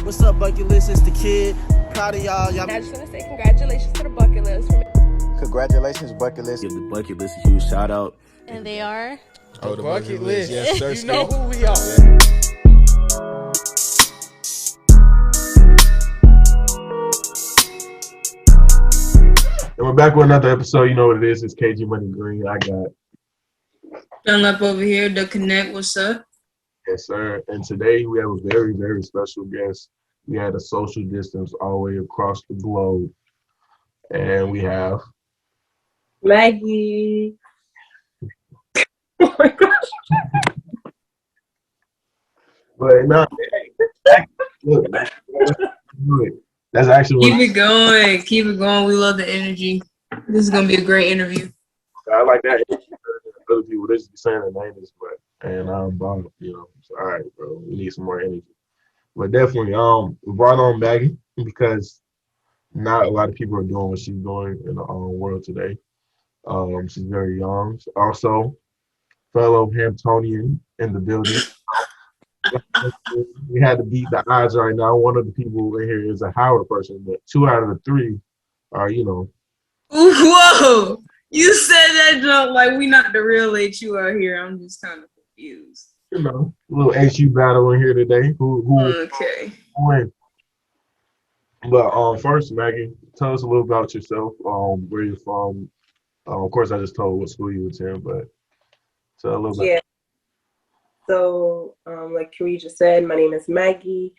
What's up, bucket list? It's the kid. Proud of y'all. I just want to say congratulations to the bucket list. Congratulations, bucket list. Give the bucket list a huge shout out. And they are the bucket list. Yes, sir. You know who we are. And we're back with another episode. You know what it is. It's KG Money Green. I got Dunlap over here, The Connect. What's up? yes, sir. And today we have a very, very special guest. We had a social distance all the way across the globe. And we have Maggie. Oh my gosh. but no, look, that's actually Keep it going. We love the energy. This is gonna be a great interview. I like that. Other people they just be saying their names, and I'm Bob, So all right, bro, we need some more energy. But definitely, we brought on Maggie because not a lot of people are doing what she's doing in the world today. She's very young. She's also fellow Hamptonian in the building. We had to beat the odds right now. One of the people in here is a Howard person, but 2 out of the 3 are, Whoa! You said that jump like we not the real HU out here. I'm just kind of confused. a little HU battle in here today. Who Okay. win? But first, Maggie, tell us a little about yourself. Where you're from. Of course, I just told what school you attend, but tell a little bit. Yeah. So, like Kari just said, my name is Maggie.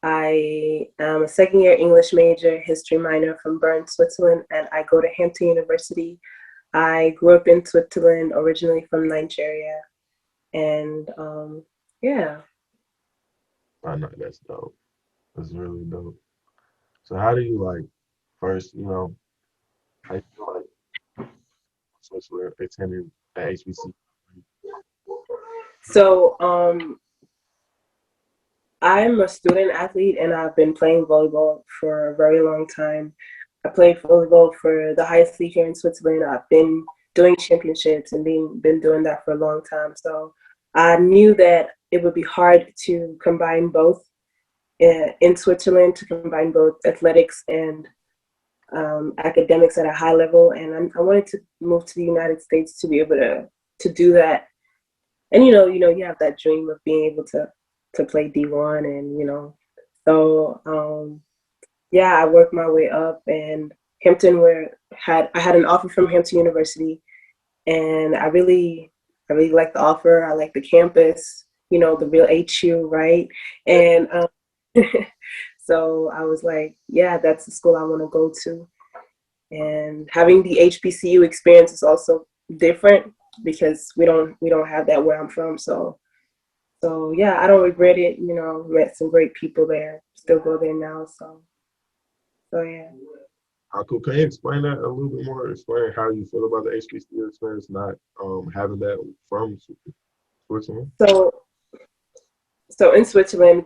I am a second-year English major, history minor from Bern, Switzerland, and I go to Hampton University. I grew up in Switzerland, originally from Nigeria, and yeah. I know that's dope. That's really dope. So, how do you first? How you feel like Switzerland attending at HBC? So, I'm a student athlete, and I've been playing volleyball for a very long time. I played volleyball for the highest league here in Switzerland. I've been doing championships and been doing that for a long time. So I knew that it would be hard to combine both in Switzerland, to combine both athletics and academics at a high level. And I wanted to move to the United States to be able to do that. And you have that dream of being able to play D1, and so yeah, I worked my way up, and Hampton I had an offer from Hampton University, and I really liked the offer. I liked the campus, the real HU, right? And so I was like, yeah, that's the school I want to go to. And having the HBCU experience is also different because we don't have that where I'm from. So yeah, I don't regret it. Met some great people there. Still go there now. So yeah. How cool? Can you explain that a little bit more? Explain how you feel about the HBCU experience, not having that from Switzerland. So in Switzerland,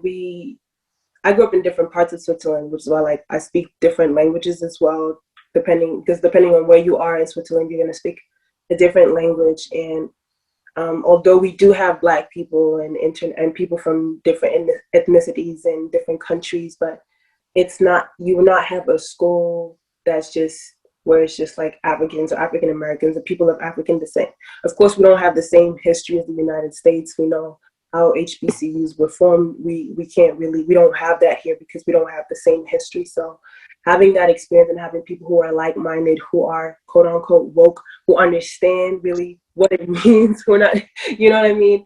I grew up in different parts of Switzerland, which is why I speak different languages as well. Depending on where you are in Switzerland, you're gonna speak a different language. And although we do have Black people and people from different ethnicities and different countries, but you will not have a school that's just where it's just like Africans or African Americans or people of African descent. Of course, we don't have the same history as the United States. We know how HBCUs were formed. We don't have that here because we don't have the same history. So having that experience and having people who are like-minded, who are quote unquote woke, who understand really what it means, who are not, you know what I mean?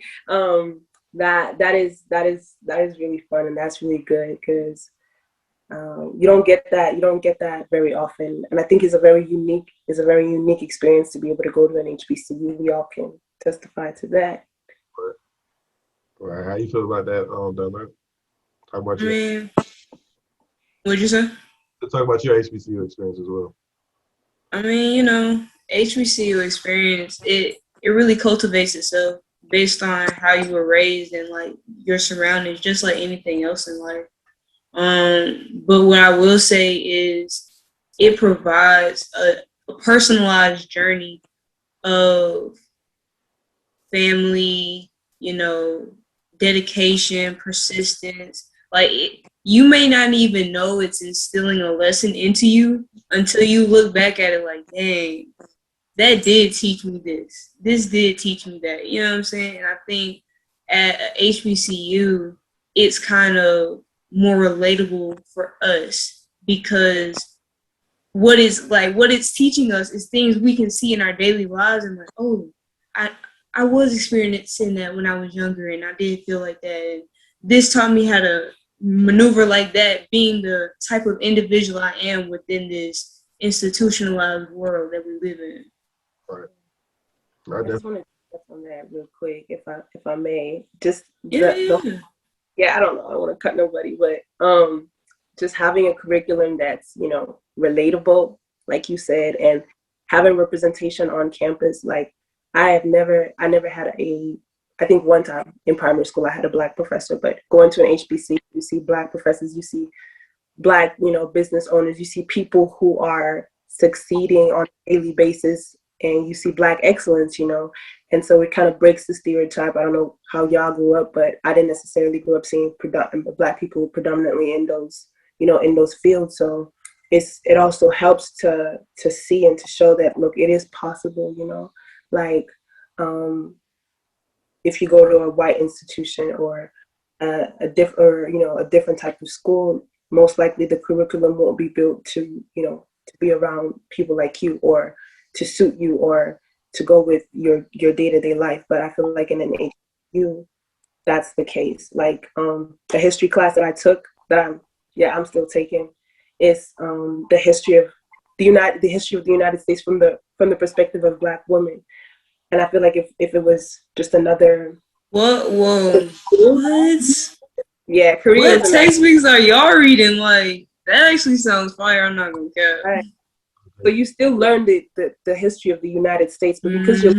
That is really fun, and that's really good because you don't get that very often. And I think it's a very unique experience to be able to go to an HBCU. We all can testify to that. Right. How you feel about that, Donna? Talk about you. What'd you say? Talk about your HBCU experience as well. HBCU experience, it really cultivates itself based on how you were raised and your surroundings, just like anything else in life. But what I will say is it provides a personalized journey of family, dedication, persistence, Like, you may not even know it's instilling a lesson into you until you look back at it like, dang, that did teach me this. This did teach me that. You know what I'm saying? And I think at HBCU, it's kind of more relatable for us because what it's teaching us is things we can see in our daily lives and like, oh, I was experiencing that when I was younger and I did feel like that. And this taught me how to maneuver like that, being the type of individual I am within this institutionalized world that we live in. Right. I just want to touch on that real quick, if I may. Just Yeah. I don't know. I don't want to cut nobody, but just having a curriculum that's, you know, relatable, like you said, and having representation on campus. Like I never had I think one time in primary school I had a Black professor, but going to an HBC, you see Black professors, you see Black, you know, business owners, you see people who are succeeding on a daily basis, and you see Black excellence, you know. And so it kind of breaks the stereotype. I don't know how y'all grew up, but I didn't necessarily grow up seeing Black people predominantly in those, you know, in those fields. So it also helps to see and to show that, look, it is possible, you know. Like if you go to a white institution or a different type of school, most likely the curriculum won't be built to, you know, to be around people like you or to suit you or to go with your day-to-day life. But I feel like in an HBCU, that's the case. Like the history class that I took, that I'm still taking, is the history of the United States from the perspective of Black women. And I feel like if it was just another What? Yeah, Korea. What textbooks are y'all reading? Like, that actually sounds fire. I'm not gonna care. Right. But you still learn the history of the United States, but because you're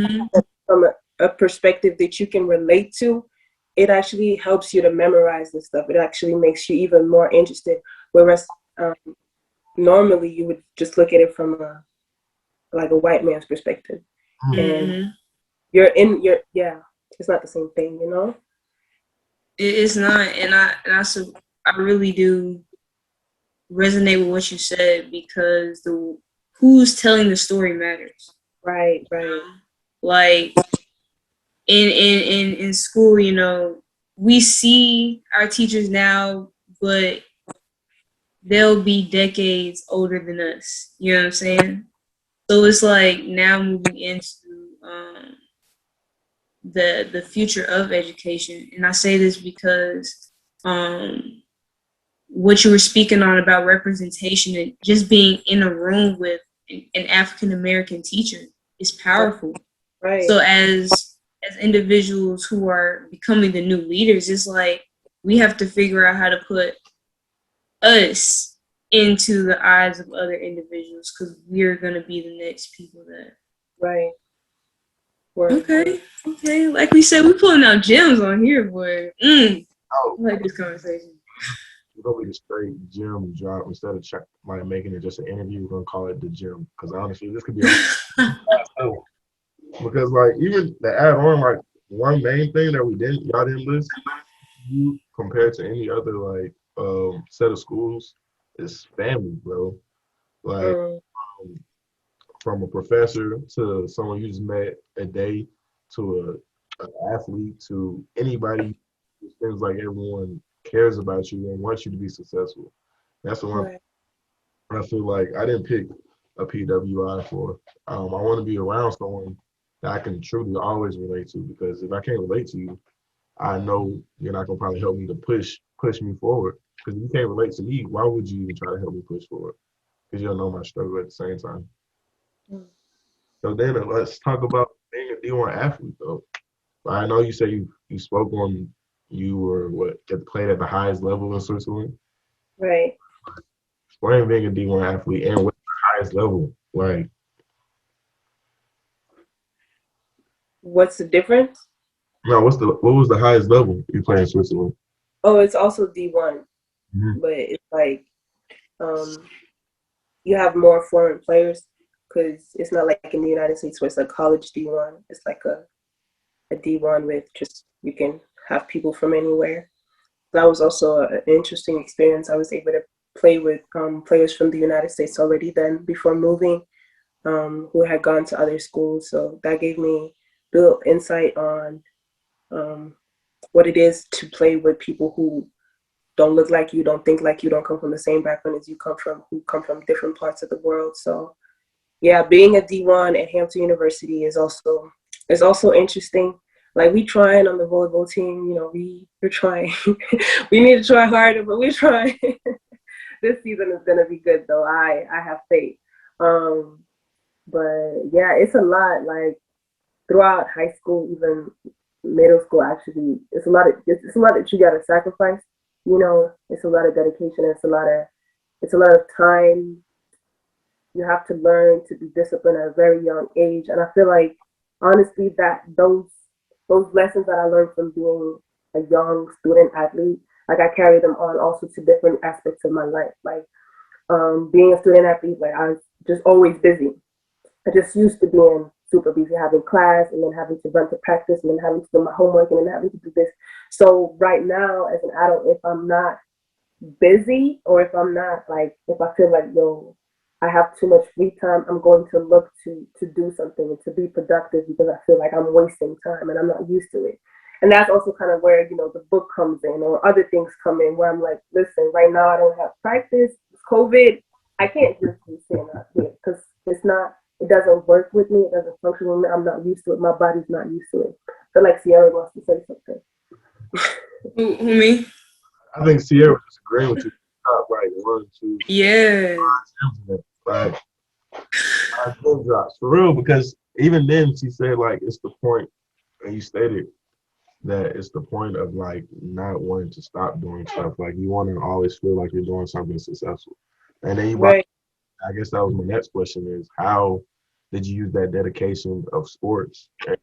from a perspective that you can relate to, it actually helps you to memorize this stuff. It actually makes you even more interested. Whereas normally you would just look at it from a white man's perspective, and it's not the same thing, you know. It's not, and I really do resonate with what you said, because who's telling the story matters. Right. Like in school, you know, we see our teachers now, but they'll be decades older than us. You know what I'm saying? So it's like now moving into the future of education. And I say this because what you were speaking on about representation and just being in a room with an African American teacher is powerful. Right. So as individuals who are becoming the new leaders, it's like we have to figure out how to put us into the eyes of other individuals, because we're going to be the next people that. Right. Okay. Like we said, we're pulling out gems on here, boy. I like this conversation. We're gonna be the straight gym drop instead of like making it just an interview. We're gonna call it the gym, because honestly, this could be because like even the add on, like one main thing that y'all didn't list, you compared to any other like set of schools, is family, bro. Like from a professor to someone you just met a day to an athlete to anybody, it seems like everyone cares about you and wants you to be successful. That's the one I feel like I didn't pick a PWI for. I want to be around someone that I can truly always relate to, because if I can't relate to you, I know you're not gonna probably help me to push me forward. Because if you can't relate to me, why would you even try to help me push forward? Because you don't know my struggle at the same time. So then let's talk about being a D1 athlete, though. I know you say you spoke on you were played at the highest level in Switzerland. Right. Explain being a D1 athlete and what's the highest level like. What's the difference? No, what was the highest level you played in Switzerland? Oh, it's also D1, but it's like you have more foreign players, because it's not like in the United States where it's a college D1. It's like a D1 with just, you can have people from anywhere. that was also an interesting experience. I was able to play with players from the United States already then before moving, who had gone to other schools. So that gave me a little insight on what it is to play with people who don't look like you, don't think like you, don't come from the same background as you come from, who come from different parts of the world. So yeah, being a D1 at Hampton University is also interesting. Like we trying on the volleyball team, you know, we're trying. We need to try harder, but we're trying. This season is gonna be good though. I have faith. But yeah, it's a lot. Like throughout high school, even middle school, actually, it's a lot that you gotta sacrifice. You know, it's a lot of dedication. It's a lot of time. You have to learn to be disciplined at a very young age. And I feel like, honestly, that those lessons that I learned from being a young student athlete, like I carry them on also to different aspects of my life. Like being a student athlete, like I was just always busy. I just used to being super busy, having class and then having to run to practice and then having to do my homework and then having to do this. So right now, as an adult, if I'm not busy or if I'm not like, if I feel like, yo, I have too much free time, I'm going to look to do something and to be productive because I feel like I'm wasting time and I'm not used to it. And that's also kind of where, you know, the book comes in or other things come in where I'm like, listen, right now I don't have practice. It's COVID. I can't just be sitting out here because it doesn't work with me. It doesn't function with me. I'm not used to it. My body's not used to it. I feel like Sierra wants to say something. Who me? I think Sierra was agreeing with you. Right, 1, 2. Yeah. Like, gym drops for real, because even then she said like it's the point, and you stated that it's the point of like not wanting to stop doing stuff. Like you want to always feel like you're doing something successful. And then Right. I guess that was my next question is how did you use that dedication of sports and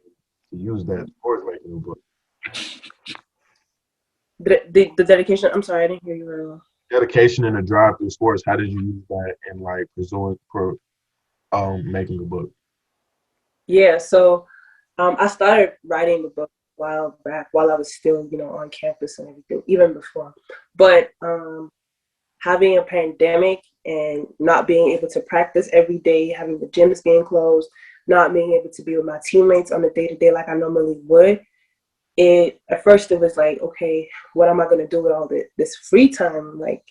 to use that sports making your book? The dedication. I'm sorry, I didn't hear you very well. Dedication and the drive through sports. How did you use that in like making a book? Yeah, so I started writing the book a while back while I was still, you know, on campus and everything, even before. But having a pandemic and not being able to practice every day, having the gyms being closed, not being able to be with my teammates on a day-to-day like I normally would, at first it was like, okay, what am I gonna do with all this free time? Like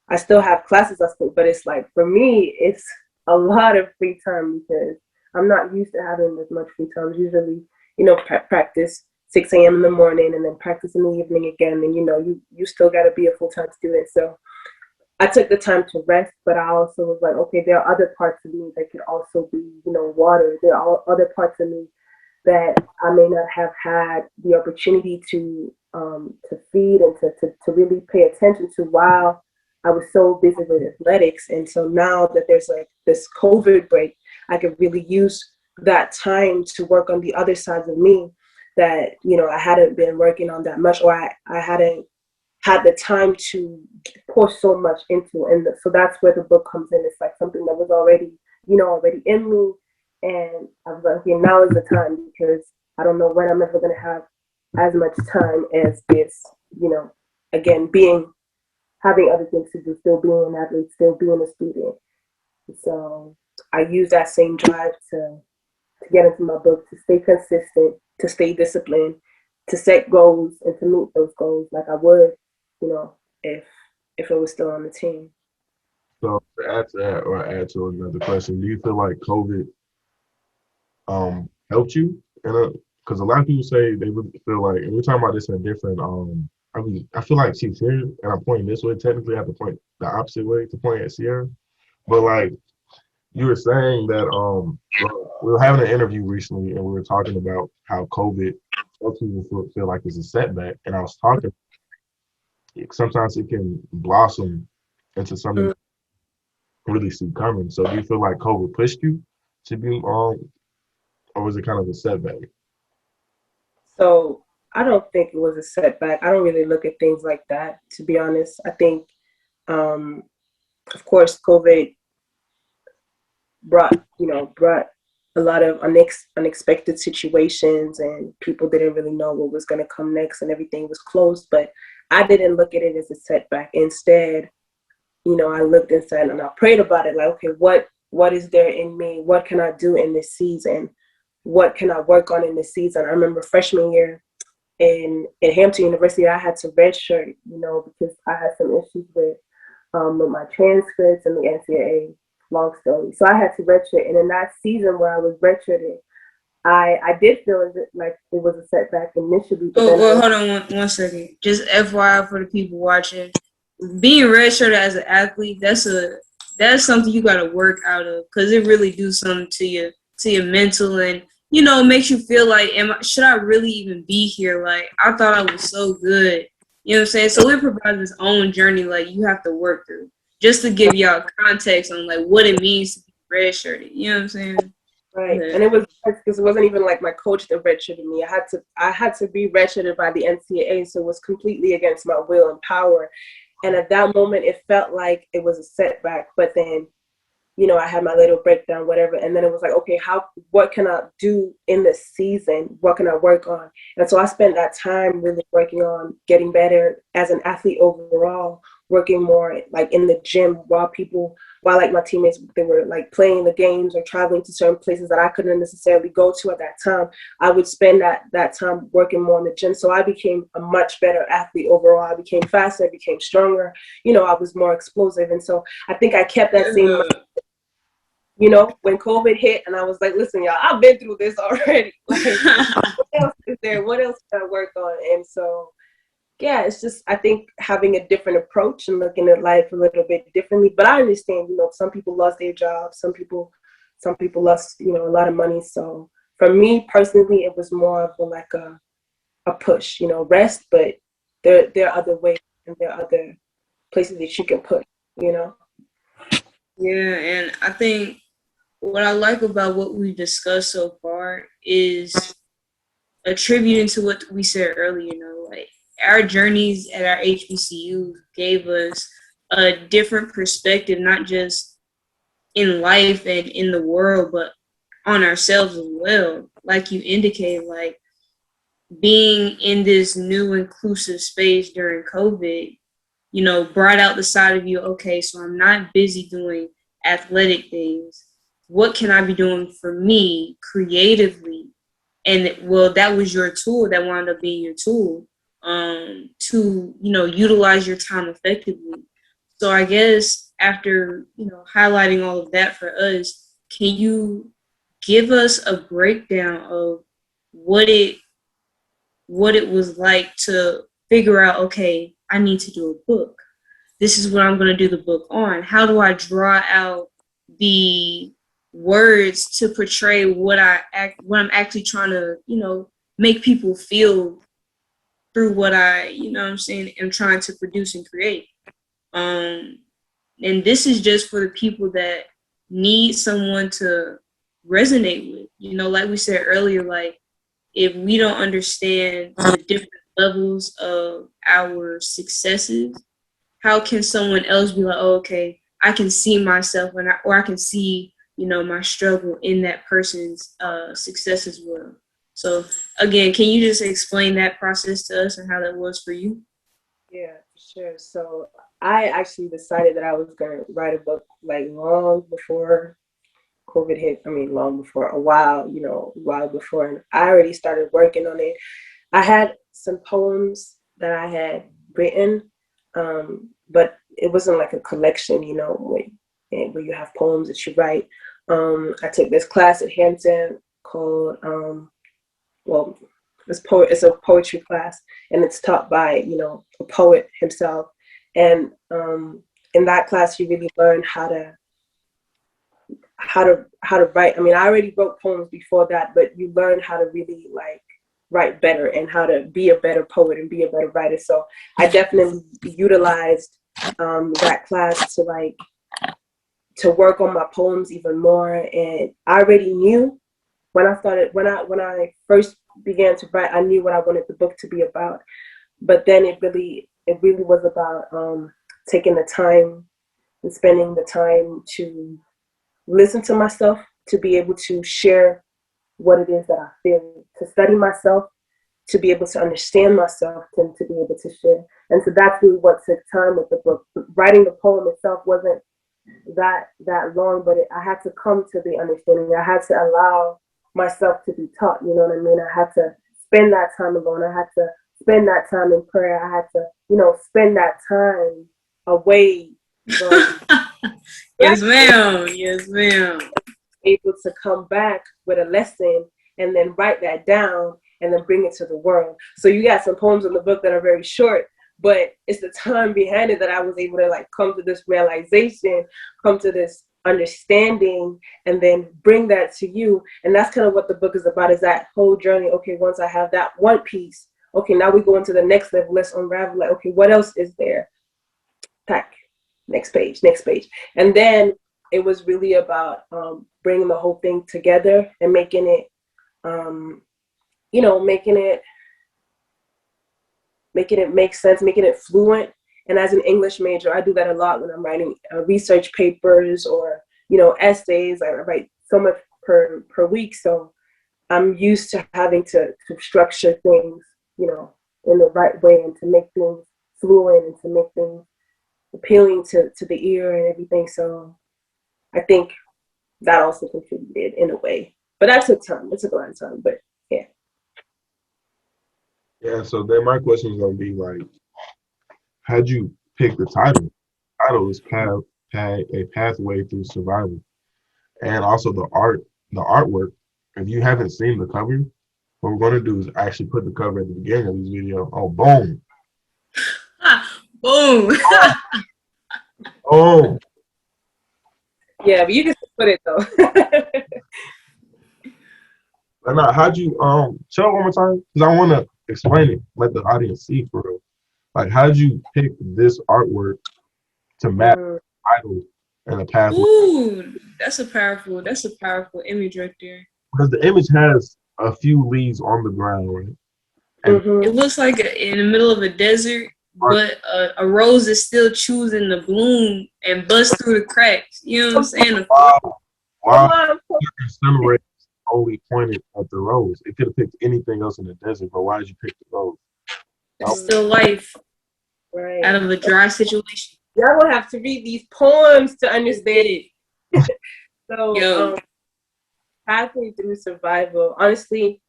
I still have classes, but it's like for me, it's a lot of free time because I'm not used to having as much free time. Usually, you know, practice 6 a.m. in the morning and then practice in the evening again. And you know, you still got to be a full-time student. So I took the time to rest, but I also was like, okay, there are other parts of me that could also be, you know, water. There are other parts of me that I may not have had the opportunity to feed and to really pay attention to while I was so busy with athletics. And so now that there's like this COVID break, I could really use that time to work on the other sides of me that, you know, I hadn't been working on that much, or I hadn't had the time to pour so much into. And so that's where the book comes in. It's like something that was already, you know, already in me. And I was like, okay, now is the time because I don't know when I'm ever going to have as much time as this, you know, again, having other things to do, still being an athlete, still being a student. So I use that same drive to get into my book, to stay consistent, to stay disciplined, to set goals and to meet those goals like I would, you know, if it was still on the team. So to add to that or add to another question, do you feel like COVID helped you? Because a lot of people say they really feel like, and we're talking about this in a different I feel like she's here and I'm pointing this way. Technically I have to point the opposite way to point at Sierra. But like you were saying that we were having an interview recently and we were talking about how COVID helps people feel like it's a setback. And I was talking sometimes it can blossom into something really see coming. So do you feel like COVID pushed you to be or was it kind of a setback? So I don't think it was a setback. I don't really look at things like that, to be honest. I think, of course, COVID brought a lot of unexpected situations and people didn't really know what was going to come next and everything was closed. But I didn't look at it as a setback. Instead, I looked inside and I prayed about it. Like, okay, what is there in me? What can I do in this season? What can I work on in this season? I remember freshman year in Hampton University, I had to redshirt, because I had some issues with my transcripts and the NCAA, long story. So I had to redshirt. And in that season where I was redshirted, I did feel like it was a setback initially. Well, hold on one second. Just FYI for the people watching, being redshirted as an athlete, that's something you got to work out of, because it really do something to your mental, and makes you feel like, should I really even be here? Like, I thought I was so good. You know what I'm saying? So it provides its own journey, like, you have to work through, just to give y'all context on, like, what it means to be redshirted. You know what I'm saying? Right. Yeah. And it was because it wasn't even like my coach that redshirted me. I had to be redshirted by the NCAA, so it was completely against my will and power. And at that moment, it felt like it was a setback. But then, I had my little breakdown, whatever. And then it was like, okay, what can I do in this season? What can I work on? And so I spent that time really working on getting better as an athlete overall, working more like in the gym while like my teammates, they were like playing the games or traveling to certain places that I couldn't necessarily go to at that time. I would spend that time working more in the gym. So I became a much better athlete overall. I became faster, I became stronger. I was more explosive. And so I think I kept that same when COVID hit, and I was like, listen, y'all, I've been through this already. Like, what else is there? What else can I work on? And so, yeah, it's just, I think, having a different approach and looking at life a little bit differently. But I understand, some people lost their jobs. Some people lost, a lot of money. So for me personally, it was more of a push, rest, but there are other ways and there are other places that you can push, Yeah, and I think what I like about what we discussed so far is attributing to what we said earlier, like our journeys at our HBCU gave us a different perspective, not just in life and in the world, but on ourselves as well. Like you indicated, like being in this new inclusive space during COVID, brought out the side of you, okay, so I'm not busy doing athletic things. What can I be doing for me creatively? And that was your tool, that wound up being your tool to, utilize your time effectively. So I guess after, highlighting all of that for us, can you give us a breakdown of what it was like to figure out, okay, I need to do a book. This is what I'm going to do the book on. How do I draw out the words to portray what I'm actually trying to, make people feel through what I, I'm saying, am trying to produce and create. And this is just for the people that need someone to resonate with. Like we said earlier, like if we don't understand the different levels of our successes, how can someone else be like, oh, okay, I can see myself or I can see, my struggle in that person's success as well. So again, can you just explain that process to us and how that was for you? Yeah, sure. So I actually decided that I was going to write a book like long before COVID hit. I mean, long before, a while before. And I already started working on it. I had some poems that I had written, but it wasn't like a collection, where you have poems that you write. I took this class at Hampton called, it's a poetry class, and it's taught by, a poet himself. And in that class, you really learn how to write. I mean, I already wrote poems before that, but you learn how to really like write better and how to be a better poet and be a better writer. So I definitely utilized that class to work on my poems even more. And I already knew when I first began to write, I knew what I wanted the book to be about. But then it really was about taking the time and spending the time to listen to myself, to be able to share what it is that I feel, to study myself, to be able to understand myself, and to be able to share. And so that's really what took time with the book. Writing the poem itself wasn't that long, but I had to come to the understanding. I had to allow myself to be taught. You know what I mean? I had to spend that time alone. I had to spend that time in prayer. I had to, spend that time away from. Yes, ma'am. Yes, ma'am. Able to come back with a lesson and then write that down and then bring it to the world. So you got some poems in the book that are very short, but it's the time behind it that I was able to like come to this realization, come to this understanding, and then bring that to you. And that's kind of what the book is about, is that whole journey. Okay, once I have that one piece, okay, now we go into the next level. Let's unravel it. Okay, what else is there? Pack. Next page. And then it was really about bringing the whole thing together and making it, making it make sense, making it fluent. And as an English major, I do that a lot when I'm writing research papers or, essays. I write so much per week. So I'm used to having to structure things, in the right way and to make things fluent and to make things appealing to the ear and everything. So I think that also contributed in a way. But that took time. It took a lot of time, but yeah. Yeah, so then my question is gonna be like, how'd you pick the title? The title is a pathway through survival. And also the artwork. If you haven't seen the cover, what we're gonna do is actually put the cover at the beginning of this video. Oh, boom. Boom. Oh. Yeah, but you can put it though. But now, how'd you show it one more time? Because I want to explain it, let the audience see for real. Like, how'd you pick this artwork to match the title and the pathway? Ooh, that's a powerful image right there. Because the image has a few leaves on the ground, right? And It looks like in the middle of a desert, but a rose is still choosing to bloom and bust through the cracks. You know what I'm saying? Wow. The sun rays only pointed at the rose. It could have picked anything else in the desert, but why did you pick the rose? It's still life out of a dry situation. Y'all gonna have to read these poems to understand it. So, pathway through survival. Honestly,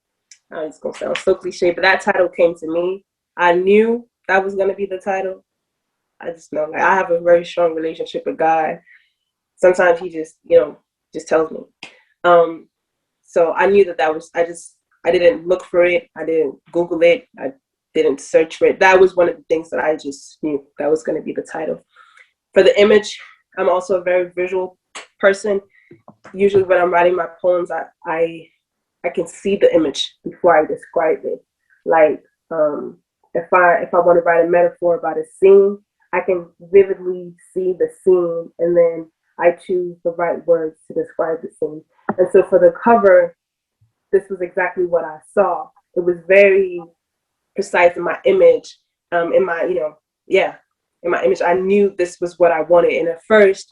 it's gonna sound so cliche, but that title came to me. I knew that was gonna be the title. I just know, like, I have a very strong relationship with God. Sometimes He just, just tells me. So I knew that was. I didn't look for it. I didn't Google it. I didn't search for it. That was one of the things that I just knew that was going to be the title. For the image, I'm also a very visual person. Usually when I'm writing my poems, I can see the image before I describe it. Like if I want to write a metaphor about a scene, I can vividly see the scene, and then I choose the right words to describe the scene. And so for the cover, this was exactly what I saw. It was very precise in my image. In my image, I knew this was what I wanted. And at first,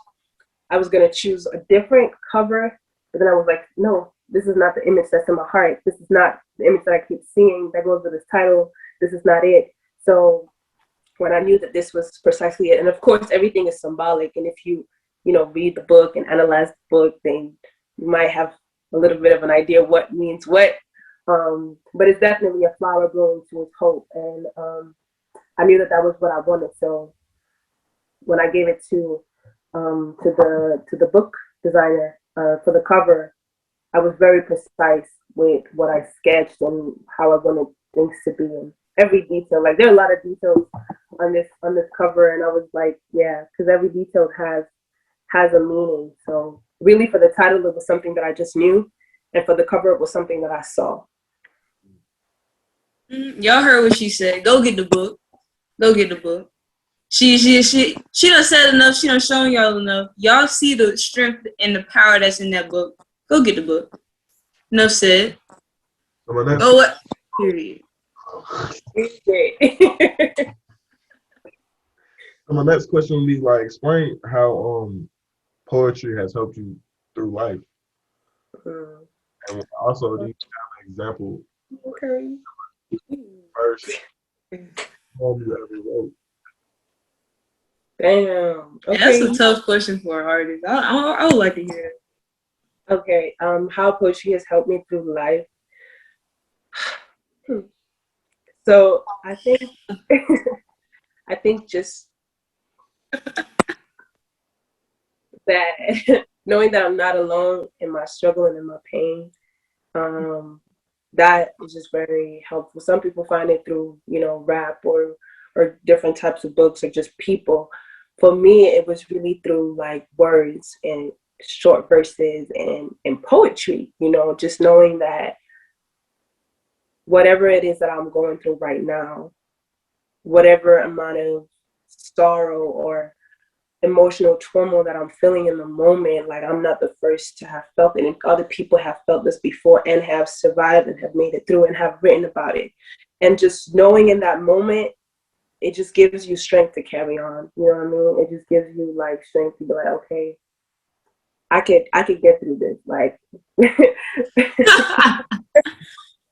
I was gonna choose a different cover, but then I was like, no, this is not the image that's in my heart. This is not the image that I keep seeing that goes with this title. This is not it. So when I knew that this was precisely it, and of course everything is symbolic, and if you read the book and analyze the book, then you might have a little bit of an idea what means what. But it's definitely a flower growing towards hope, and I knew that was what I wanted. So when I gave it to the book designer for the cover, I was very precise with what I sketched and how I wanted things to be in every detail. Like, there are a lot of details on this cover, and I was like, yeah, because every detail has a meaning. So really, for the title, it was something that I just knew, and for the cover, it was something that I saw. Y'all heard what she said. Go get the book. Go get the book. She done said enough. She done shown y'all enough. Y'all see the strength and the power that's in that book. Go get the book. Enough said. Go what? Period. So my next question would be like, explain how poetry has helped you through life. And also, do you have an example? Okay. First. poem you ever wrote? Damn. That's Okay. a tough question for an artist. I would like to hear it. Okay. How poetry has helped me through life. Hmm. So I think I think just that knowing that I'm not alone in my struggle and in my pain, that is just very helpful. Some people find it through, rap or different types of books or just people. For me, it was really through like words and short verses and poetry, just knowing that whatever it is that I'm going through right now, whatever amount of sorrow or emotional turmoil that I'm feeling in the moment, like I'm not the first to have felt it, and other people have felt this before and have survived and have made it through and have written about it. And just knowing in that moment, it just gives you strength to carry on. You know what I mean? It just gives you like strength to be like, okay, I could get through this. Like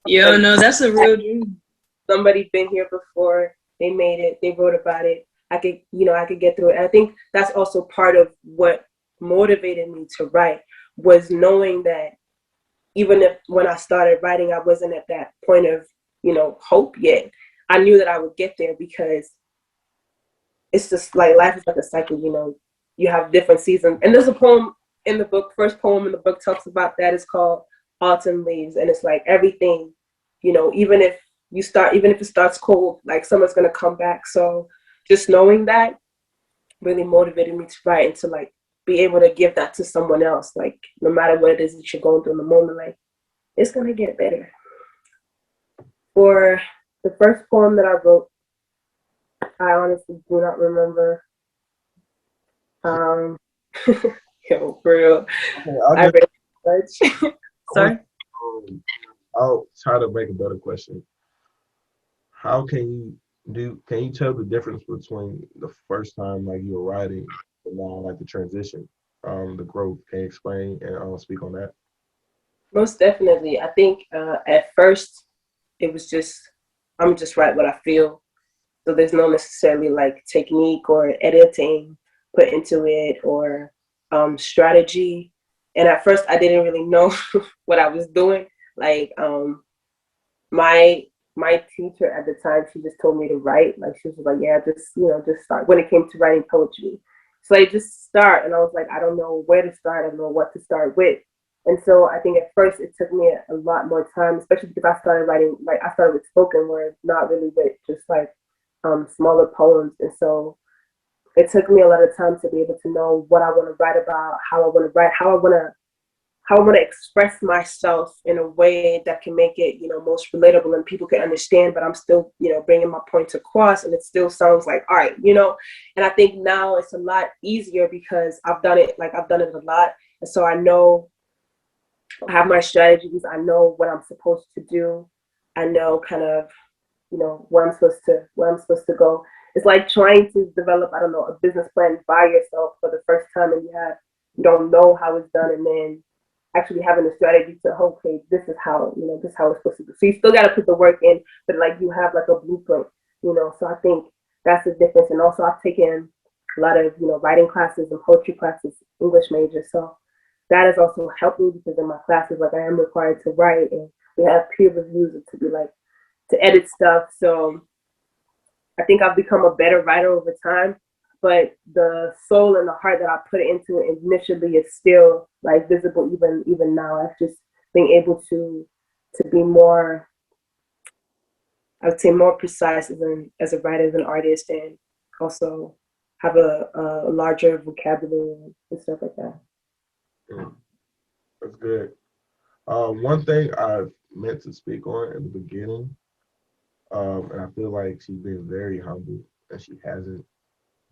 Yo, no, that's a real dream. somebody been here before, they made it, they wrote about it. I could get through it. And I think that's also part of what motivated me to write, was knowing that even if when I started writing, I wasn't at that point of, hope yet. I knew that I would get there because it's just like life is like a cycle, you have different seasons. And there's a poem in the book, first poem in the book talks about that. It's called Autumn Leaves. And it's like everything, even if it starts cold, like summer's gonna come back. So just knowing that really motivated me to write and to like be able to give that to someone else. Like no matter what it is that you're going through in the moment, like it's gonna get better. For the first poem that I wrote, I honestly do not remember. Yo, for real. Okay, I read much. Sorry. I'll try to make a better question. How can you tell the difference between the first time like you were writing and now like the transition, the growth? Can you explain and speak on that? Most definitely. I think at first it was just I'm just write what I feel. So there's no necessarily like technique or editing put into it or strategy. And at first I didn't really know what I was doing. Like my my teacher at the time, she just told me to write. Like she was like, yeah, just start. When it came to writing poetry, so I just start, and I was like, I don't know where to start. I don't know what to start with. And so I think at first it took me a lot more time, especially because I started writing, like I started with spoken word, not really with just like smaller poems. And so it took me a lot of time to be able to know what I want to write about, how I want to write, how I want to express myself in a way that can make it, most relatable and people can understand, but I'm still, bringing my points across and it still sounds like art. And I think now it's a lot easier because I've done it a lot. And so I have my strategies. I know what I'm supposed to do. I know kind of, where I'm supposed to go. It's like trying to develop, I don't know, a business plan by yourself for the first time and you don't know how it's done, and then actually having a strategy to, okay, this is how it's supposed to be. So you still got to put the work in, but like you have like a blueprint. So I think that's the difference. And also I've taken a lot of writing classes and poetry classes, English major. So that has also helped me because in my classes, like I am required to write, and we have peer reviews to be like to edit stuff. So I think I've become a better writer over time, but the soul and the heart that I put into it initially is still like visible even now. I've just been able to be more, I would say, more precise as a writer, as an artist, and also have a larger vocabulary and stuff like that. Mm, that's good. One thing I meant to speak on in the beginning, and I feel like she's been very humble and she hasn't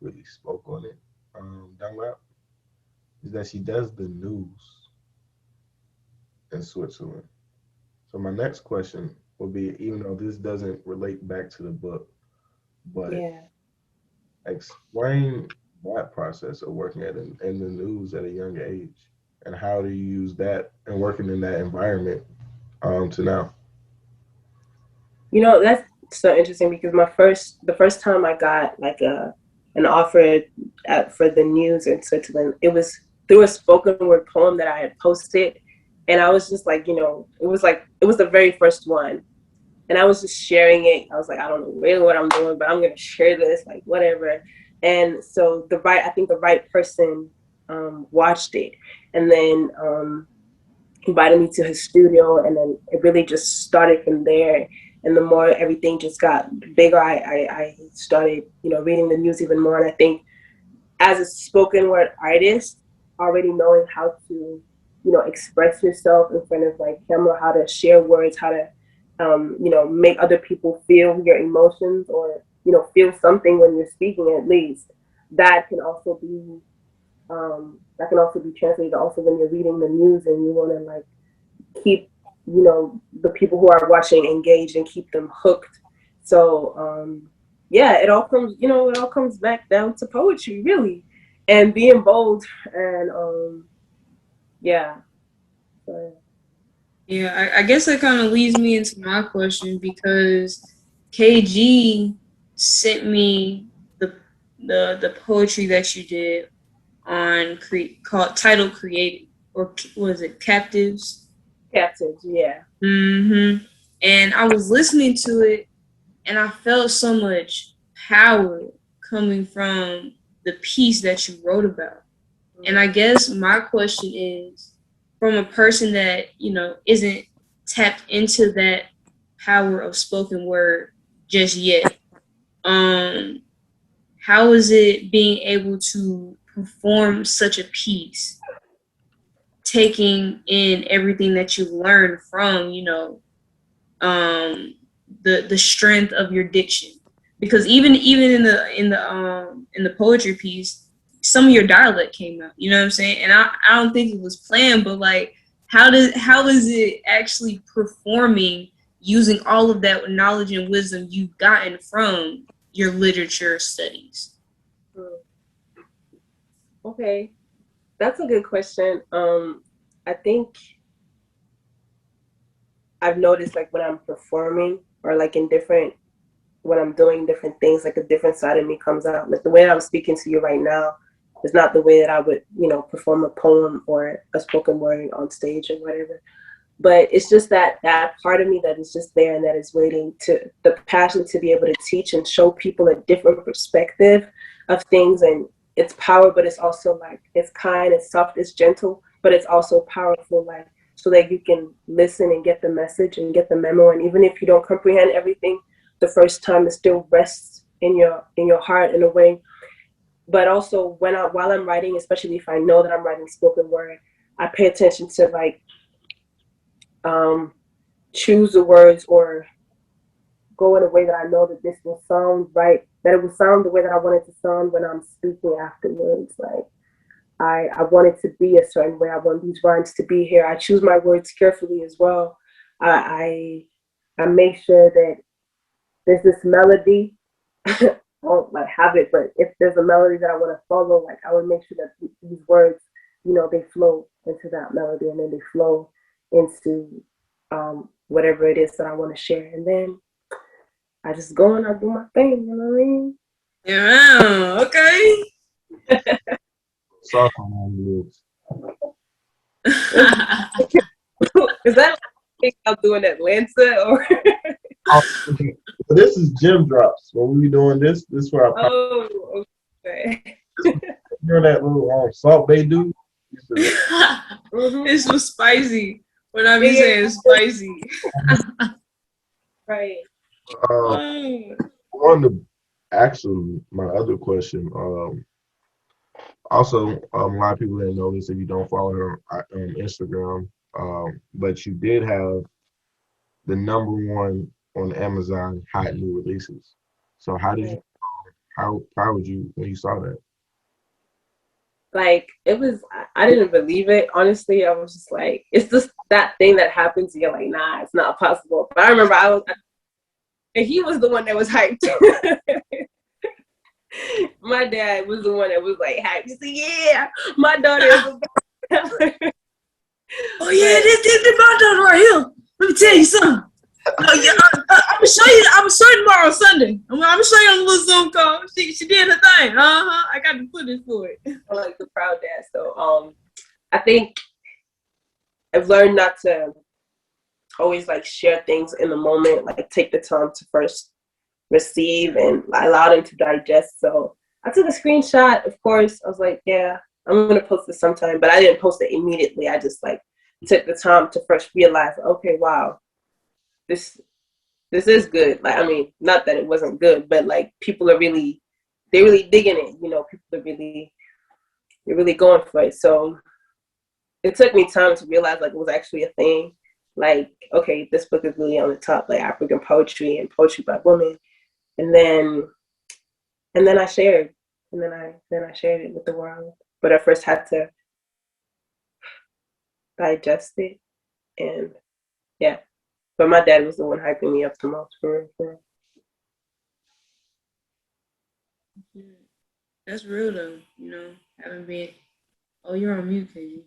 really spoke on it, Dunlap, is that she does the news in Switzerland. So my next question will be, even though this doesn't relate back to the book, but Yeah. explain that process of working in the news at a young age, and how do you use that and working in that environment to now? That's so interesting because the first time I got like an offer for the news in Switzerland, it was through a spoken word poem that I had posted, and I was just like, it was the very first one, and I was just sharing it. I was like, I don't know really what I'm doing, but I'm gonna share this, like whatever. And so I think the right person watched it, and then invited me to his studio, and then it really just started from there. And the more everything just got bigger, I started, reading the news even more. And I think as a spoken word artist, already knowing how to, express yourself in front of like camera, how to share words, how to, make other people feel your emotions or, feel something when you're speaking, at least that can also be translated also when you're reading the news and you want to like keep the people who are watching engaged and keep them hooked. So yeah, it all comes back down to poetry, really, and being bold. And yeah. So, Yeah, I guess that kind of leads me into my question because KG sent me the poetry that you did on titled Creative, or was it Captives? captives, yeah. And I was listening to it and I felt so much power coming from the piece that you wrote about. And I guess my question is, from a person that, isn't tapped into that power of spoken word just yet, how is it being able to perform such a piece, taking in everything that you've learned from, the strength of your diction? Because even in the poetry piece, some of your dialect came out, you know what I'm saying? And I don't think it was planned, but like, how is it actually performing using all of that knowledge and wisdom you've gotten from your literature studies? Okay, that's a good question. I think I've noticed like when I'm performing or like when I'm doing different things, like a different side of me comes out. Like the way that I'm speaking to you right now is not the way that I would, perform a poem or a spoken word on stage or whatever. But it's just that part of me that is just there and that is waiting to the passion to be able to teach and show people a different perspective of things. And it's power, but it's also like, it's kind, it's soft, it's gentle, but it's also powerful, like, so that you can listen and get the message and get the memo. And even if you don't comprehend everything the first time, it still rests in your heart in a way. But also while I'm writing, especially if I know that I'm writing spoken word, I pay attention to like choose the words or go in a way that I know that this will sound right, that it will sound the way that I want it to sound when I'm speaking afterwards. Like I want it to be a certain way. I want these rhymes to be here. I choose my words carefully as well. I make sure that there's this melody. I don't like have it, but if there's a melody that I want to follow, like I would make sure that these words, they flow into that melody and then they flow into whatever it is that I want to share. And then I just go and I do my thing, you know what I mean? Yeah, okay. Soft on all the lips. Is that like I'll do in Atlanta or? This is gym drops. When we be doing this for our Oh, okay. You're that little Salt Bay dude. This was spicy. What I be saying is spicy. Right. On the actually, my other question. Also, a lot of people didn't know this if you don't follow her on Instagram. But you did have the #1 on Amazon hot new releases. So how proud were you when you saw that? Like it was, I didn't believe it. Honestly, I was just like, it's just that thing that happens. And you're like, nah, it's not possible. But I remember and he was the one that was hyped. My dad was the one that was like hyped. He said, yeah, my daughter is oh yeah, this my daughter right here. Let me tell you something. Oh yeah, I'm gonna show you. I'm gonna show you tomorrow Sunday. I'm gonna show you on the little Zoom call. She did her thing. I got the footage for it. I like the proud dad. So I think I've learned not to always like share things in the moment. Like take the time to first receive and allow them to digest. So I took a screenshot. Of course, I was like, yeah, I'm gonna post this sometime, but I didn't post it immediately. I just like took the time to first realize, okay, wow, this is good. Like, I mean, not that it wasn't good, but like people are really, they're really digging it. You know, people are really, they're really going for it. So it took me time to realize like it was actually a thing. Like, okay, this book is really on the top, like African poetry and poetry by women. And then I shared, and then I shared it with the world. But I first had to digest it, and yeah. But my dad was the one hyping me up the most for real. That's real though, you know, having been. Oh, you're on mute, KG.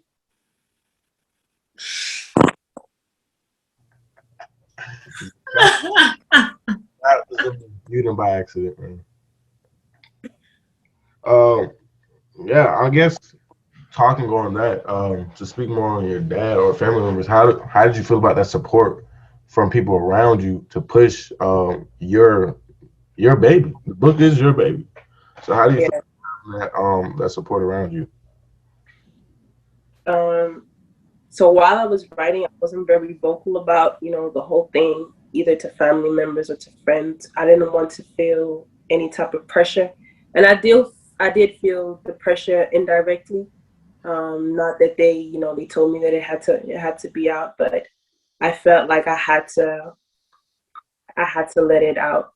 That was muting by accident, man. Yeah, I guess talking on that, to speak more on your dad or family members, how did you feel about that support from people around you to push your baby? The book is your baby. So how do you Yeah. feel about that support around you? So while I was writing, I wasn't very vocal about, you know, the whole thing, either to family members or to friends. I didn't want to feel any type of pressure, and I did feel the pressure indirectly. Not that they, you know, they told me that it had to be out, but I felt like I had to let it out.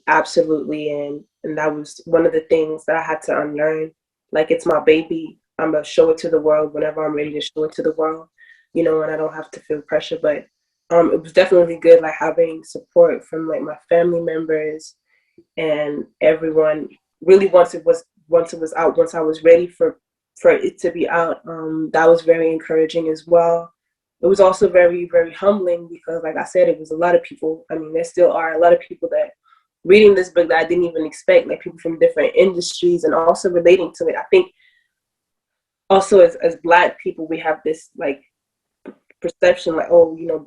Absolutely, and that was one of the things that I had to unlearn. Like, it's my baby. I'm gonna show it to the world whenever I'm ready to show it to the world, you know, and I don't have to feel pressure. But it was definitely good, like having support from like my family members and everyone. Really, once it was out, once I was ready for it to be out, that was very encouraging as well. It was also very, very humbling because, like I said, it was a lot of people. I mean, there still are a lot of people that reading this book that I didn't even expect, like people from different industries and also relating to it. I think also as Black people, we have this like perception like, oh, you know,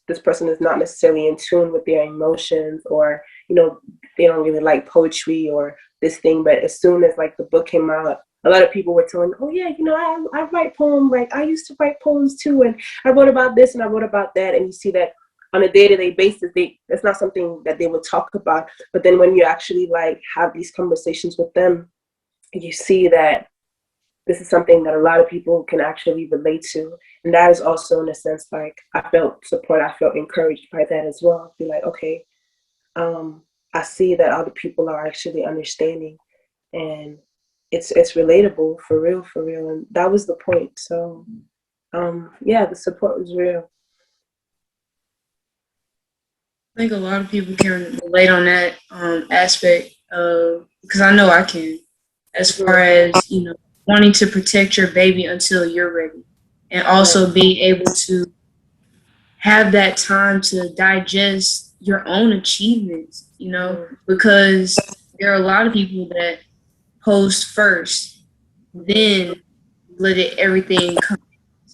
this person is not necessarily in tune with their emotions, or, you know, they don't really like poetry or this thing. But as soon as like the book came out, a lot of people were telling, oh yeah, you know, I write poems, like I used to write poems too, and I wrote about this and I wrote about that. And you see that on a day-to-day basis, it's not something that they would talk about. But then when you actually like have these conversations with them, you see that this is something that a lot of people can actually relate to. And that is also, in a sense, like I felt support, I felt encouraged by that as well. Be like, okay, I see that other people are actually understanding, and it's relatable for real, and that was the point. So yeah, the support was real. I think a lot of people can relate on that aspect because I know I can, as far as, you know, wanting to protect your baby until you're ready, and also being able to have that time to digest your own achievements, you know, because there are a lot of people that post first, then let everything come.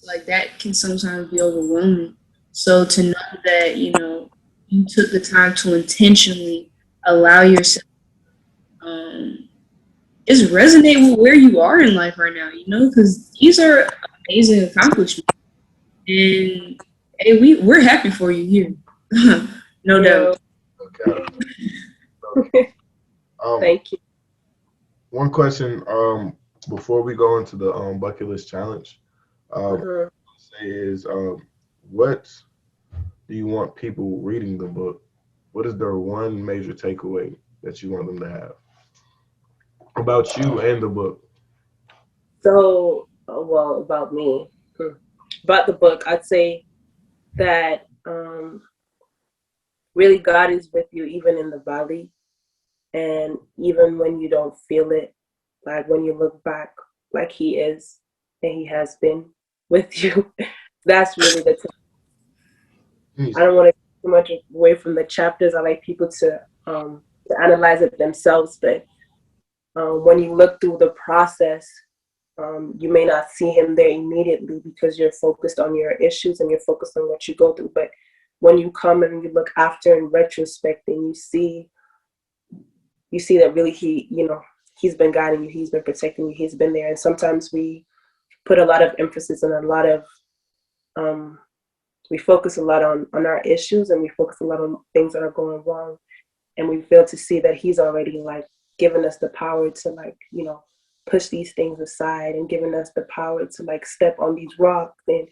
Like, that can sometimes be overwhelming. So to know that, you know, you took the time to intentionally allow yourself just resonate with where you are in life right now, you know, because these are amazing accomplishments. And hey, we're happy for you here. No doubt. Okay. Thank you. One question before we go into the bucket list challenge, say is what do you want people reading the book? What is their one major takeaway that you want them to have about you and the book? So, well, about me, about the book, I'd say that really God is with you even in the valley, and even when you don't feel it. Like when you look back, like He is and He has been with you. That's really the. I don't want to too much away from the chapters. I like people to analyze it themselves. But when you look through the process, you may not see him there immediately because you're focused on your issues and you're focused on what you go through. But when you come and you look after in retrospect, and you see that really he's been guiding you, he's been protecting you, he's been there. And sometimes we put a lot of emphasis and a lot of we focus a lot on our issues, and we focus a lot on things that are going wrong, and we fail to see that he's already like given us the power to like push these things aside, and giving us the power to like step on these rocks, and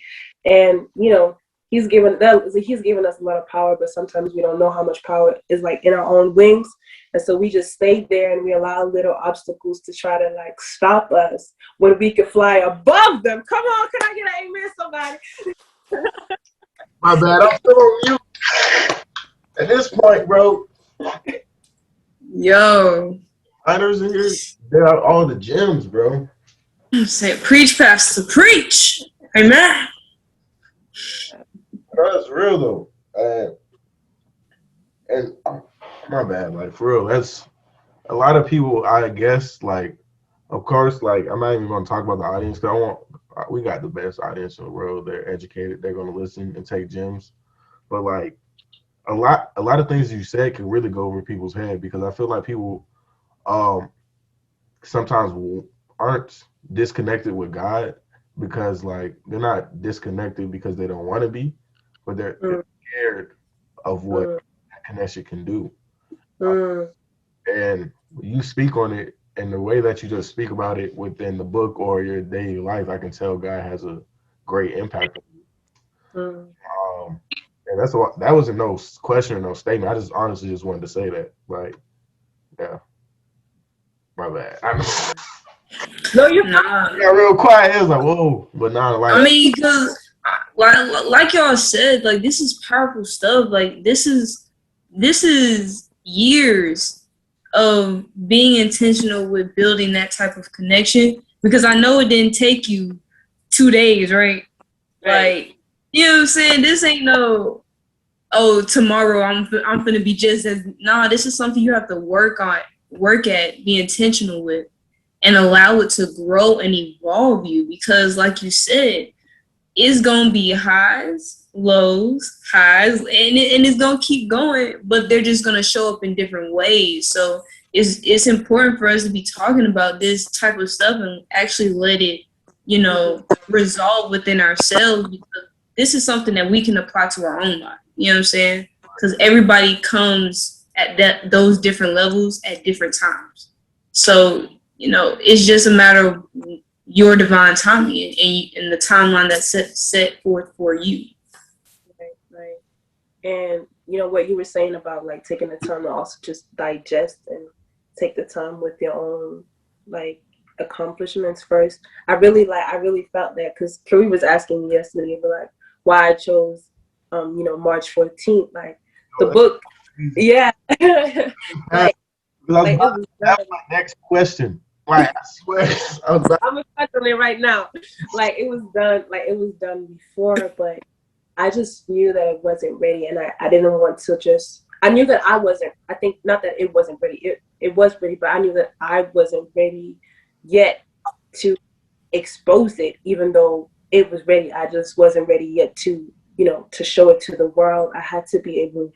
he's given us a lot of power, but sometimes we don't know how much power is like in our own wings. And so we just stay there and we allow little obstacles to try to like stop us when we could fly above them. Come on, can I get an amen, somebody? My bad, I'm still on you. At this point, bro, Yo. minors in here, they're all the gems, bro. Say, preach, pastor, preach. Amen. That's real though. And my bad, like for real, that's a lot of people, I guess, like, of course, like, I'm not even going to talk about the audience because we got the best audience in the world. They're educated. They're going to listen and take gems. But like a lot of things you said can really go over people's head, because I feel like people sometimes aren't disconnected with God because like they're not disconnected because they don't want to be, but they're scared of what that connection can do. And you speak on it, and the way that you just speak about it within the book or your daily life, I can tell God has a great impact on you. And that wasn't no question or no statement. I just honestly just wanted to say that. Like, yeah, my bad. No, you're Nah. got real quiet. It was like, whoa, but now like. I mean, because like y'all said, like this is powerful stuff. Like this is years of being intentional with building that type of connection. Because I know it didn't take you 2 days, right? Like, you know what I'm saying? This ain't no, oh, tomorrow I'm gonna be just as, nah, this is something you have to work at, be intentional with, and allow it to grow and evolve you. Because like you said, it's gonna be highs, lows, highs, and it's gonna keep going, but they're just gonna show up in different ways. So it's important for us to be talking about this type of stuff and actually let it, resolve within ourselves, because this is something that we can apply to our own life. You know what I'm saying? Because everybody comes at those different levels at different times. So, it's just a matter of your divine timing and the timeline that's set forth for you. Right. And what you were saying about like taking the time to also just digest and take the time with your own like accomplishments first. I really felt that, because Kerry was asking me yesterday, but like why I chose March 14th, like the book. Yeah. like it was That's my next question. Like, I swear, I'm gonna touch on it right now. Like it was done before, but I just knew that it wasn't ready, and I didn't want to just. I knew that I wasn't. I think not that it wasn't ready. It was ready, but I knew that I wasn't ready yet to expose it, even though it was ready. I just wasn't ready yet to to show it to the world. I had to be able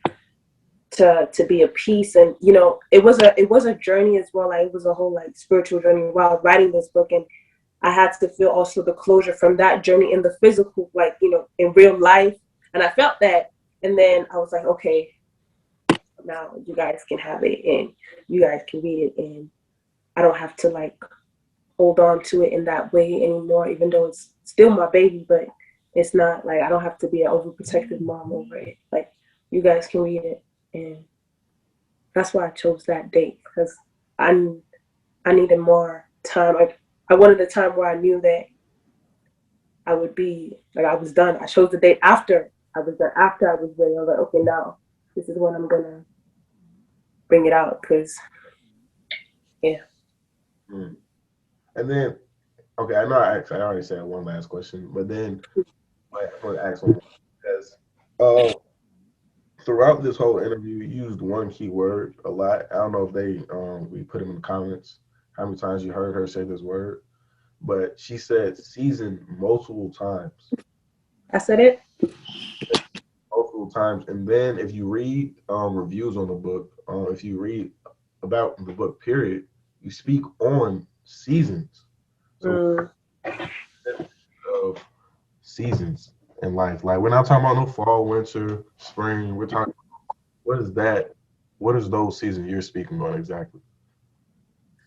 to be a piece, and it was a journey as well. Like it was a whole like spiritual journey while writing this book, and I had to feel also the closure from that journey in the physical, like in real life, and I felt that. And then I was like, okay, now you guys can have it and you guys can read it, and I don't have to like hold on to it in that way anymore, even though it's still my baby, but it's not like I don't have to be an overprotective mom over it. Like you guys can read it. And that's why I chose that date, because I needed more time. I wanted a time where I knew that I would be like I was done. I chose the date after I was done, after I was ready. I was like, okay, now this is when I'm gonna bring it out, because yeah. And then, okay, I know I already said one last question, but then I'm gonna ask one more, because throughout this whole interview, you used one key word a lot. I don't know if they we put them in the comments how many times you heard her say this word, but she said season multiple times. I said it. Multiple times, and then if you read reviews on the book, if you read about the book, period, you speak on seasons. So of seasons in life, like we're not talking about no fall, winter, spring. We're talking. What is that? What is those seasons you're speaking on exactly?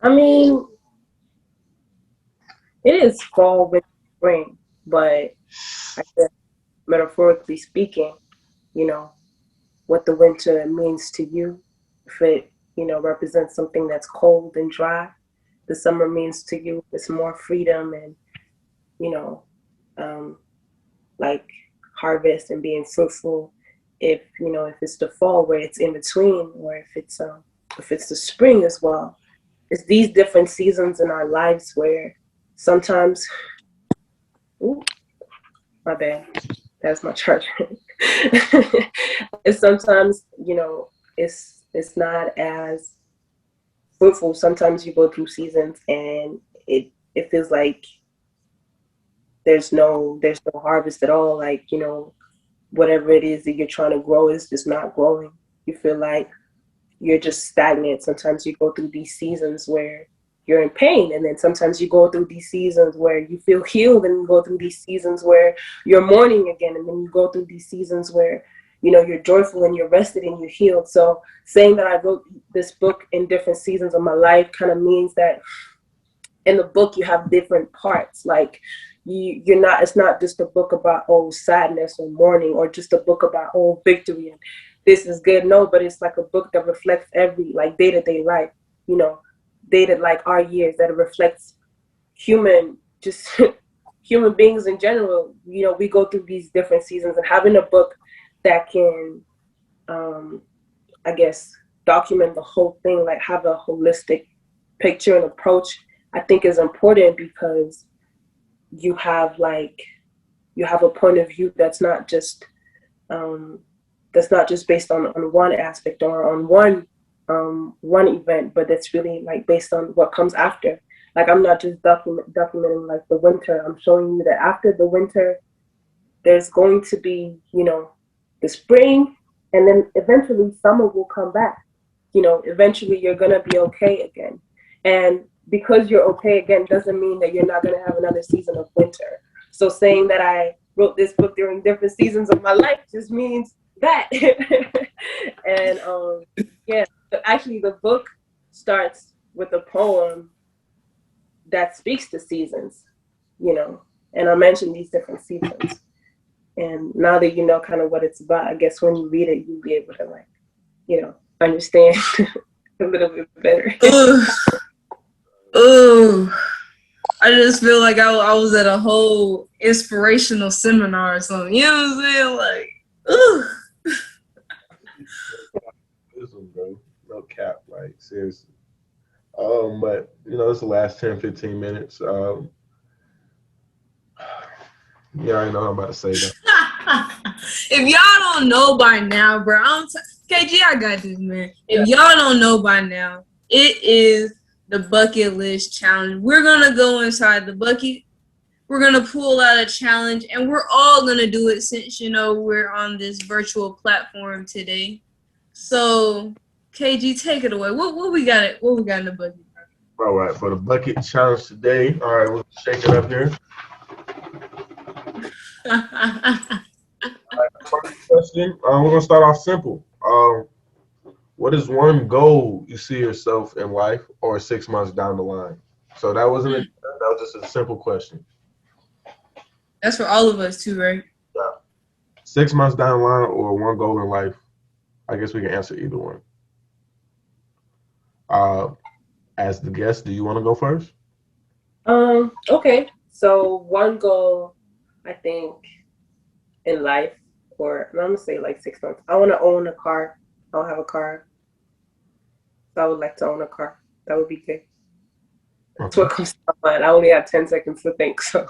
I mean, it is fall, winter, spring, but I guess metaphorically speaking, you know, what the winter means to you, if it, represents something that's cold and dry, the summer means to you it's more freedom and, you know, um, like harvest and being fruitful. If it's the fall where it's in between, or if it's the spring as well. It's these different seasons in our lives where sometimes, ooh, my bad, that's my charger. It's sometimes, it's not as fruitful. Sometimes you go through seasons and it feels like there's no harvest at all. Like, whatever it is that you're trying to grow is just not growing. You feel like you're just stagnant. Sometimes you go through these seasons where you're in pain, and then sometimes you go through these seasons where you feel healed, and you go through these seasons where you're mourning again, and then you go through these seasons where you're joyful and you're rested and you're healed. So saying that I wrote this book in different seasons of my life kind of means that in the book you have different parts. Like it's not just a book about sadness or mourning, or just a book about victory and this is good. No, but it's like a book that reflects every like day-to-day life, dated like our years, that it reflects human beings in general. We go through these different seasons, and having a book that can I guess document the whole thing, like have a holistic picture and approach, I think is important, because you have a point of view that's not just based on one aspect or on one event, but that's really like based on what comes after. Like, I'm not just documenting like the winter. I'm showing you that after the winter, there's going to be, the spring, and then eventually summer will come back. Eventually you're gonna be okay again. And because you're okay again doesn't mean that you're not gonna have another season of winter. So saying that I wrote this book during different seasons of my life just means that. And yeah, but actually the book starts with a poem that speaks to seasons, and I mentioned these different seasons. And now that you know kind of what it's about, I guess when you read it, you'll be able to understand a little bit better. Ooh. I just feel like I was at a whole inspirational seminar or something. You know what I'm saying? Like, ooh. Listen, bro, no cap, like seriously. But it's the last 10, 15 minutes. Yeah, I know what I'm about to say that. If y'all don't know by now, bro, KG, I got this, man. If y'all don't know by now, it is the bucket list challenge. We're gonna go inside the bucket. We're gonna pull out a challenge, and we're all gonna do it since we're on this virtual platform today. So, KG, take it away. What we got? What we got in the bucket? All right, for the bucket challenge today. All right, we'll shake it up here. All right, first question. We're gonna start off simple. What is one goal you see yourself in life, or 6 months down the line? So that was just a simple question. That's for all of us too, right? Yeah. 6 months down the line, or one goal in life. I guess we can answer either one. As the guest, do you want to go first? Okay. So one goal, I think, in life, or I'm gonna say like 6 months. I want to own a car. I don't have a car, so I would like to own a car. That would be good. That's what comes to my mind. I only have 10 seconds to think. So.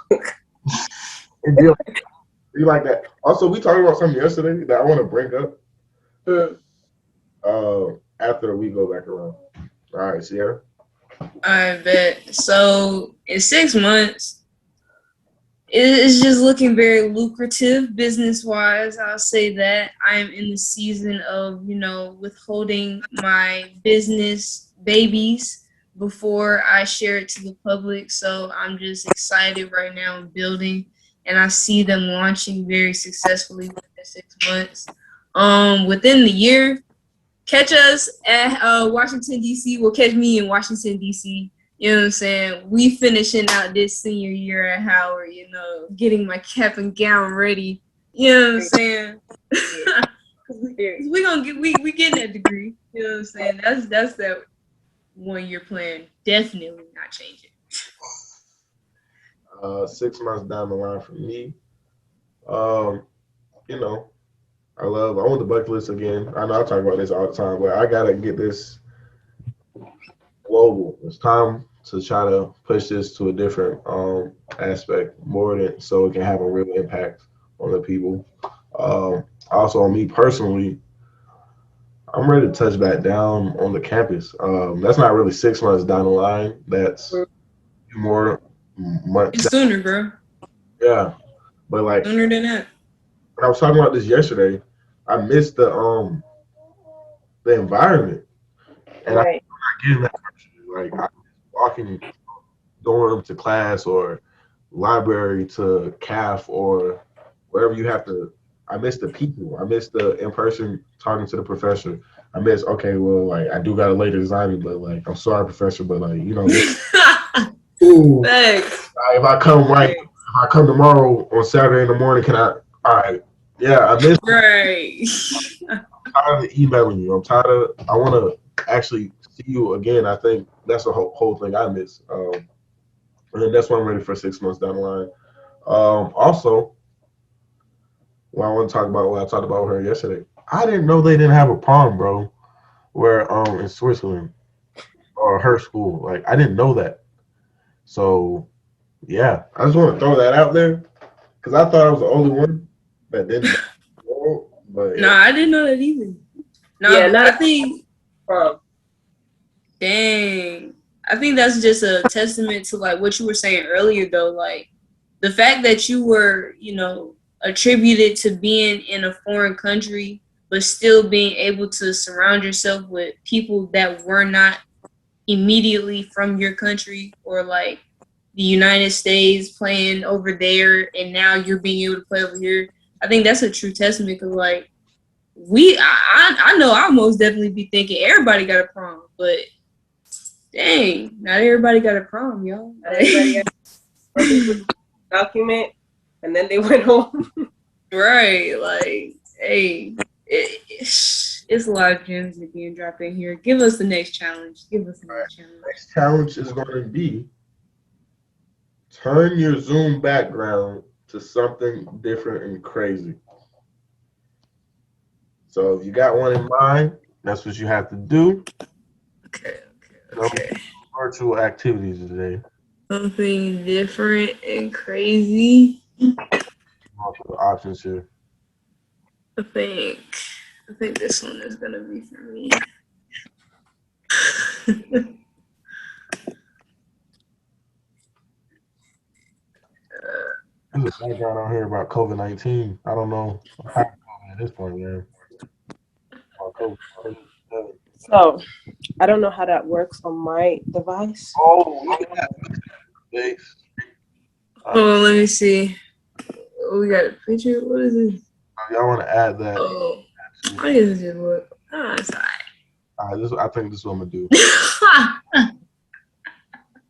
You like that? Also, we talked about something yesterday that I want to bring up. Mm. After we go back around. All right, Sierra. I bet. So in 6 months, it's just looking very lucrative business wise. I'll say that I am in the season of, withholding my business babies before I share it to the public. So I'm just excited right now and building, and I see them launching very successfully within 6 months. Within the year, catch us at Washington D.C. Well, catch me in Washington D.C. You know what I'm saying? We finishing out this senior year at Howard. Getting my cap and gown ready. You know what I'm saying? we gonna get we getting that degree. You know what I'm saying? That's that 1 year plan. Definitely not changing. 6 months down the line for me. Um, you know, I want the bucket list again. I know I talk about this all the time, but I gotta get this global. It's time to try to push this to a different aspect more than so it can have a real impact on the people. Also on me personally, I'm ready to touch back down on the campus. That's not really 6 months down the line. That's more months. It's sooner, bro. Yeah, but like Sooner than that. when I was talking about this yesterday, I missed the environment, and I'm Right. not getting that. Like I walking dorm to class or library to CAF or wherever you have to. I miss the people. I miss the in person talking to the professor. I miss okay, well, like I do got a later designing, but like I'm sorry, professor, but like ooh, Thanks. if I come if I come tomorrow on Saturday in the morning, can I? All right, yeah, I miss. Right. I'm tired of emailing you. I'm tired of. I want to actually see you again. I think that's the whole thing I miss. And that's why I'm ready for 6 months down the line. Also, well, I want to talk about what I talked about with her yesterday. I didn't know they didn't have a prom, bro. Where in Switzerland or her school, like I didn't know that. So yeah, I just want to throw that out there because I thought I was the only one that didn't know. But No, yeah, I didn't know that either. No, Yeah, I not think, prom. dang, I think that's just a testament to like what you were saying earlier, though. Like the fact that you were, attributed to being in a foreign country, but still being able to surround yourself with people that were not immediately from your country or like the United States playing over there, and now you're being able to play over here. I think that's a true testament because like I know I'll most definitely be thinking everybody got a prom, but dang, not everybody got a prom, y'all. Not everybody got some people document, and then they went home. Right, like, hey, it's a lot of gems that being dropped in here. Give us the next challenge. Give us the next challenge. next challenge is going to be turn your Zoom background to something different and crazy. So if you got one in mind, that's what you have to do. Okay. No virtual activities today. Something different and crazy. Multiple options here. I think this one is gonna be for me. There's a background on here about COVID-19. I don't know. I'm tired of COVID at this point, man. So I don't know how that works on my device. Oh, yeah. Oh, let me see. Oh, we got a picture. What is this? Y'all want to add that? Oh, I guess just look. Oh, it's alright. I think this is what I'm gonna do.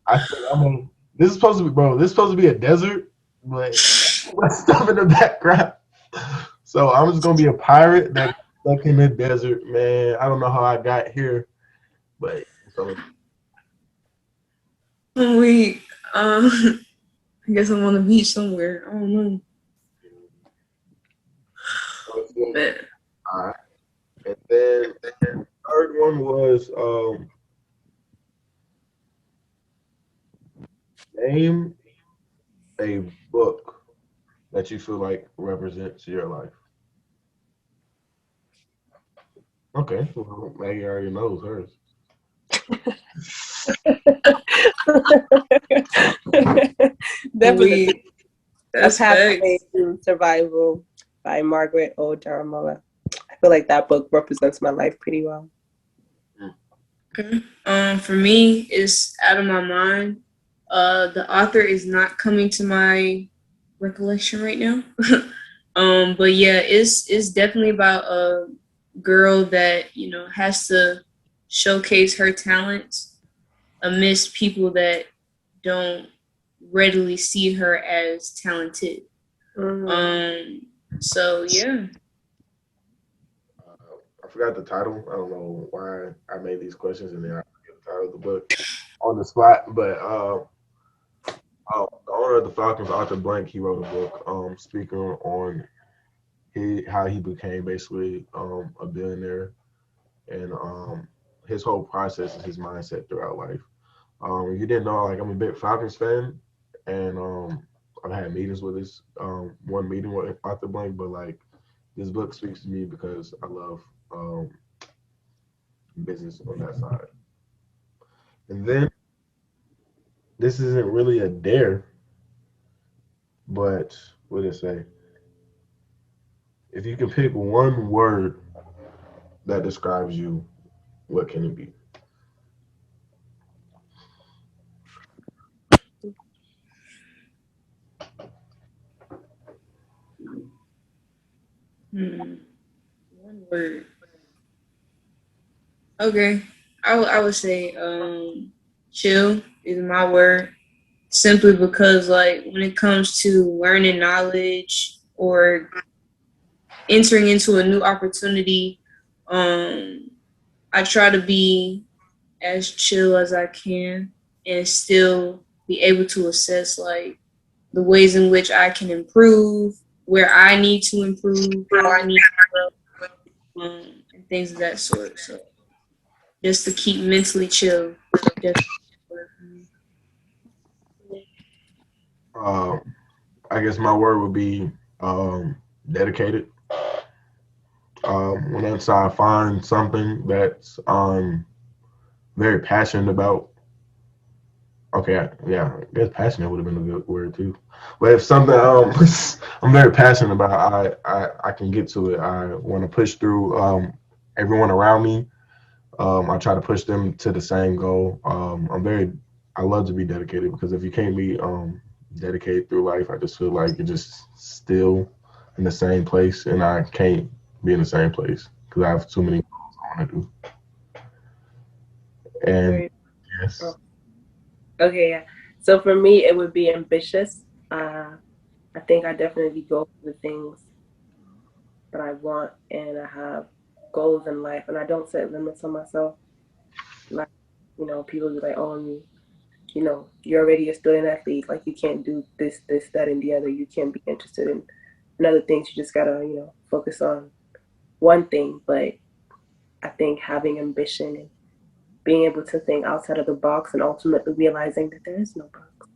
I think I'm gonna. This is supposed to be, bro. This is supposed to be a desert, but stuff in the background. So I'm just gonna be a pirate that's stuck in the desert, man. I don't know how I got here, but so. I guess I'm on the beach somewhere. I don't know. Man. All right. And then the third one was name a book that you feel like represents your life. Okay, well, Maggie already knows hers. Definitely. A That's Pathway facts. to Survival by Margaret O. Daramola. I feel like that book represents my life pretty well. Okay. For me, it's Out of My Mind. The author is not coming to my recollection right now. But yeah, it's definitely about a girl that, you know, has to showcase her talents amidst people that don't readily see her as talented. So yeah. I forgot the title. I don't know why I made these questions and then I forget the title of the book on the spot. But the owner of the Falcons, Arthur Blank, he wrote a book speaking on how he became basically a billionaire and his whole process and his mindset throughout life. If you didn't know, like I'm a big Falcons fan, and I've had meetings with this one meeting with Arthur Blank, but like this book speaks to me because I love business on that side. And then this isn't really a dare, but what did it say? If you can pick one word that describes you, what can it be? One word. Okay. I would say chill is my word. Simply because like when it comes to learning knowledge or entering into a new opportunity, I try to be as chill as I can and still be able to assess like the ways in which I can improve, where I need to improve, how I need to grow, and things of that sort. So just to keep mentally chill. Um, I guess my word would be dedicated. Once I find something that's very passionate about, okay, yeah, I guess passionate would have been a good word too. But if something I'm very passionate about, I can get to it. I want to push through everyone around me. I try to push them to the same goal. I love to be dedicated because if you can't be dedicated through life, I just feel like you're just still in the same place, and I can't be in the same place because I have too many goals I want to do. And Very, yes, oh, okay, yeah. So for me, it would be ambitious. I think I definitely go for the things that I want, and I have goals in life, and I don't set limits on myself. Like, people be like, "Oh, you're already a student athlete. Like, you can't do this, this, that, and the other. You can't be interested in other things. You just gotta, focus on one thing." But I think having ambition and being able to think outside of the box and ultimately realizing that there is no box,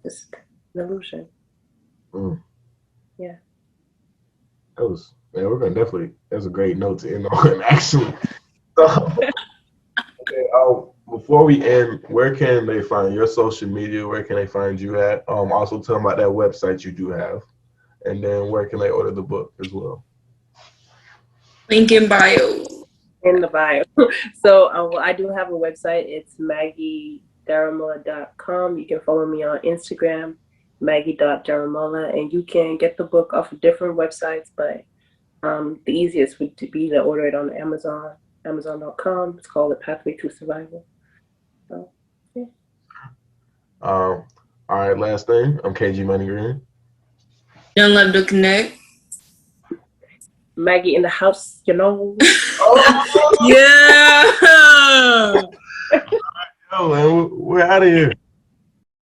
just an illusion. mm, Yeah. that was yeah. We're gonna definitely. That's a great note to end on. Actually, so, okay. Before we end, where can they find your social media? Where can they find you at? Also tell them about that website you do have, and then where can they order the book as well? Link in bio. In the bio. So well, I do have a website. It's maggiedaramola.com. You can follow me on Instagram, maggie.daramola, and you can get the book off of different websites, but the easiest would be to order it on Amazon, amazon.com. It's called A Pathway to Survival. So, yeah. All right, last thing. I'm KG Money Green. Young Love to Connect. Maggie in the house, Yeah. Yo, man, we're out of here.